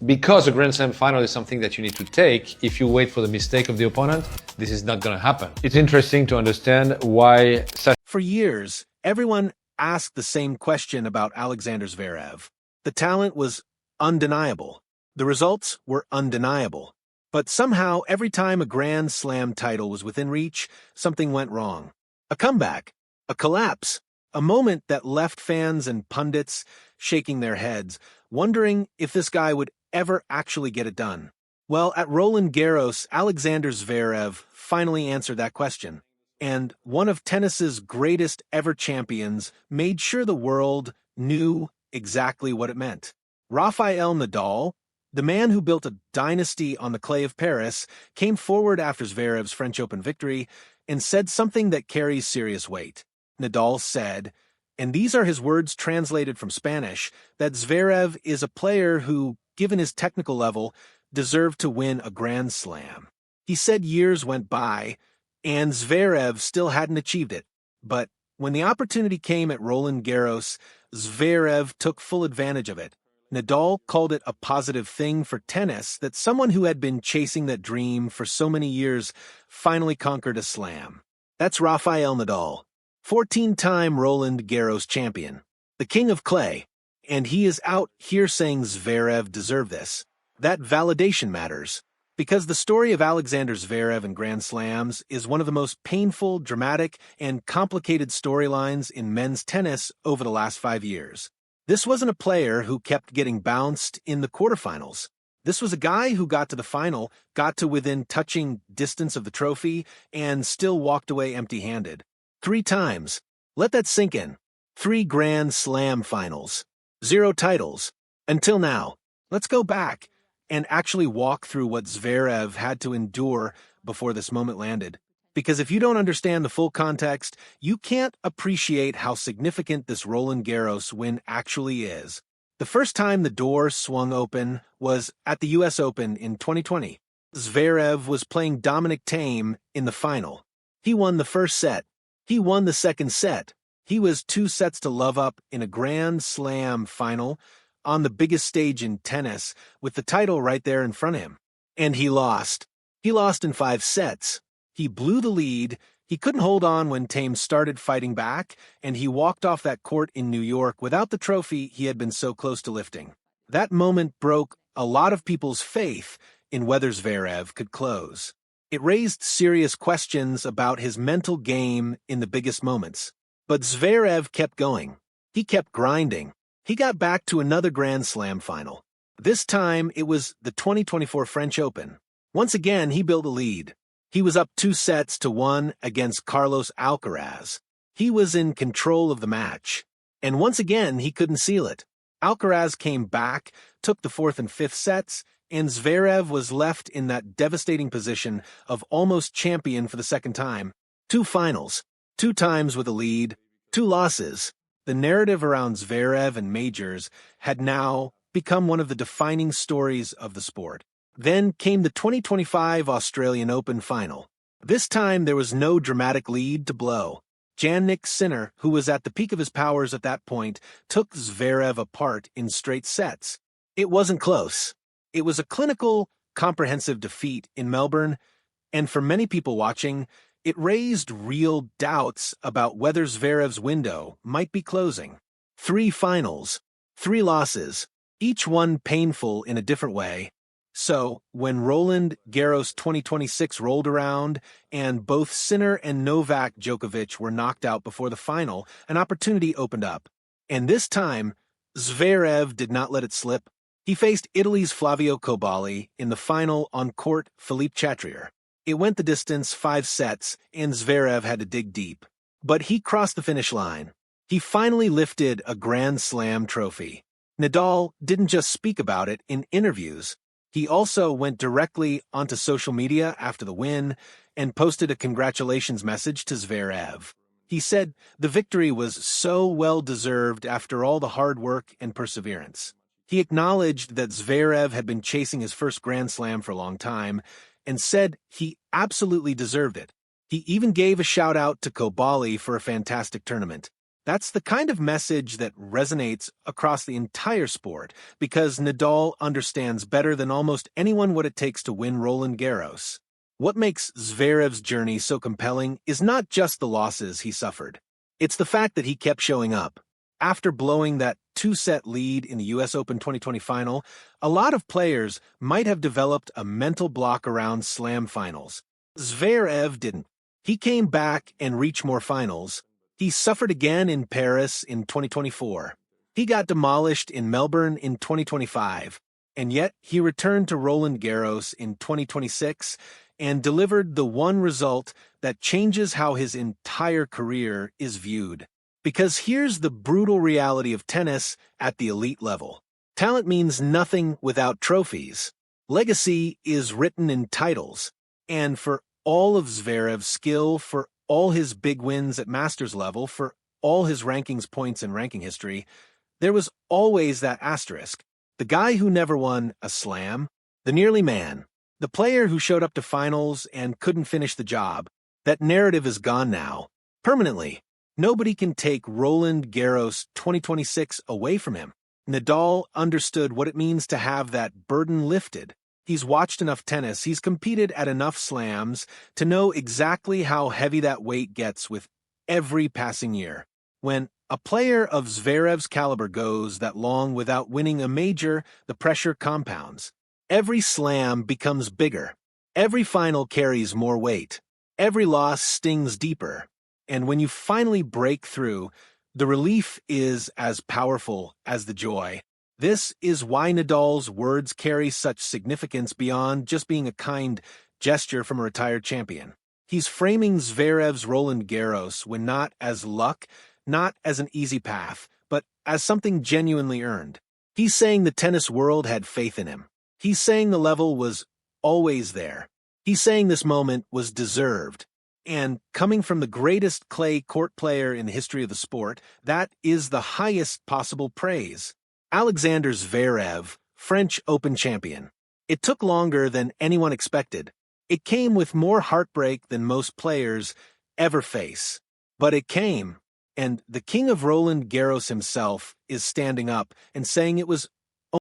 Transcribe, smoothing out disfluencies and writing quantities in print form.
Because a Grand Slam final is something that you need to take, if you wait for the mistake of the opponent, this is not going to happen. It's interesting to understand why... For years, everyone asked the same question about Alexander Zverev. The talent was undeniable. The results were undeniable. But somehow, every time a Grand Slam title was within reach, something went wrong. A comeback, a collapse, a moment that left fans and pundits shaking their heads, wondering if this guy would ever actually get it done. Well, at Roland Garros, Alexander Zverev finally answered that question. And one of tennis's greatest ever champions made sure the world knew exactly what it meant. Rafael Nadal, the man who built a dynasty on the clay of Paris, came forward after Zverev's French Open victory and said something that carries serious weight. Nadal said, and these are his words translated from Spanish, that Zverev is a player who, given his technical level, deserved to win a Grand Slam. He said years went by, and Zverev still hadn't achieved it. But when the opportunity came at Roland Garros, Zverev took full advantage of it. Nadal called it a positive thing for tennis that someone who had been chasing that dream for so many years finally conquered a slam. That's Rafael Nadal, 14-time Roland Garros champion, the king of clay, and he is out here saying Zverev deserved this. That validation matters, because the story of Alexander Zverev and Grand Slams is one of the most painful, dramatic, and complicated storylines in men's tennis over the last 5 years. This wasn't a player who kept getting bounced in the quarterfinals. This was a guy who got to the final, got to within touching distance of the trophy, and still walked away empty-handed. 3 times. Let that sink in. 3 Grand Slam finals. 0 titles. Until now. Let's go back and actually walk through what Zverev had to endure before this moment landed. Because if you don't understand the full context, you can't appreciate how significant this Roland Garros win actually is. The first time the door swung open was at the US Open in 2020. Zverev was playing Dominic Thiem in the final. He won the first set. He won the second set. He was 2 sets to love up in a Grand Slam final on the biggest stage in tennis with the title right there in front of him. And he lost. He lost in 5 sets. He blew the lead. He couldn't hold on when Thiem started fighting back, and he walked off that court in New York without the trophy he had been so close to lifting. That moment broke a lot of people's faith in whether Zverev could close. It raised serious questions about his mental game in the biggest moments. But Zverev kept going. He kept grinding. He got back to another Grand Slam final. This time, it was the 2024 French Open. Once again, he built a lead. He was up 2 sets to 1 against Carlos Alcaraz. He was in control of the match. And once again, he couldn't seal it. Alcaraz came back, took the 4th and 5th sets, and Zverev was left in that devastating position of almost champion for the second time. 2 finals, 2 times with a lead, 2 losses. The narrative around Zverev and majors had now become one of the defining stories of the sport. Then came the 2025 Australian Open final. This time there was no dramatic lead to blow. Jannik Sinner, who was at the peak of his powers at that point, took Zverev apart in straight sets. It wasn't close. It was a clinical, comprehensive defeat in Melbourne, and for many people watching, it raised real doubts about whether Zverev's window might be closing. 3 finals, 3 losses, each one painful in a different way. So, when Roland Garros 2026 rolled around and both Sinner and Novak Djokovic were knocked out before the final, an opportunity opened up. And this time, Zverev did not let it slip. He faced Italy's Flavio Cobolli in the final on court Philippe Chatrier. It went the distance, 5 sets, and Zverev had to dig deep. But he crossed the finish line. He finally lifted a Grand Slam trophy. Nadal didn't just speak about it in interviews. He also went directly onto social media after the win and posted a congratulations message to Zverev. He said the victory was so well-deserved after all the hard work and perseverance. He acknowledged that Zverev had been chasing his first Grand Slam for a long time and said he absolutely deserved it. He even gave a shout-out to Cobolli for a fantastic tournament. That's the kind of message that resonates across the entire sport because Nadal understands better than almost anyone what it takes to win Roland Garros. What makes Zverev's journey so compelling is not just the losses he suffered. It's the fact that he kept showing up. After blowing that two-set lead in the US Open 2020 final, a lot of players might have developed a mental block around slam finals. Zverev didn't. He came back and reached more finals. He suffered again in Paris in 2024. He got demolished in Melbourne in 2025. And yet, he returned to Roland Garros in 2026 and delivered the one result that changes how his entire career is viewed. Because here's the brutal reality of tennis at the elite level. Talent means nothing without trophies. Legacy is written in titles. And for all of Zverev's skill, for all his big wins at Masters level, for all his rankings points in ranking history, there was always that asterisk. The guy who never won a slam, the nearly man, the player who showed up to finals and couldn't finish the job. That narrative is gone now, permanently. Nobody can take Roland Garros 2026 away from him. Nadal understood what it means to have that burden lifted. He's watched enough tennis, he's competed at enough slams to know exactly how heavy that weight gets with every passing year. When a player of Zverev's caliber goes that long without winning a major, the pressure compounds. Every slam becomes bigger. Every final carries more weight. Every loss stings deeper. And when you finally break through, the relief is as powerful as the joy. This is why Nadal's words carry such significance beyond just being a kind gesture from a retired champion. He's framing Zverev's Roland Garros when not as luck, not as an easy path, but as something genuinely earned. He's saying the tennis world had faith in him. He's saying the level was always there. He's saying this moment was deserved. And coming from the greatest clay court player in the history of the sport, that is the highest possible praise. Alexander Zverev, French Open champion. It took longer than anyone expected. It came with more heartbreak than most players ever face. But it came, and the king of Roland Garros himself is standing up and saying it was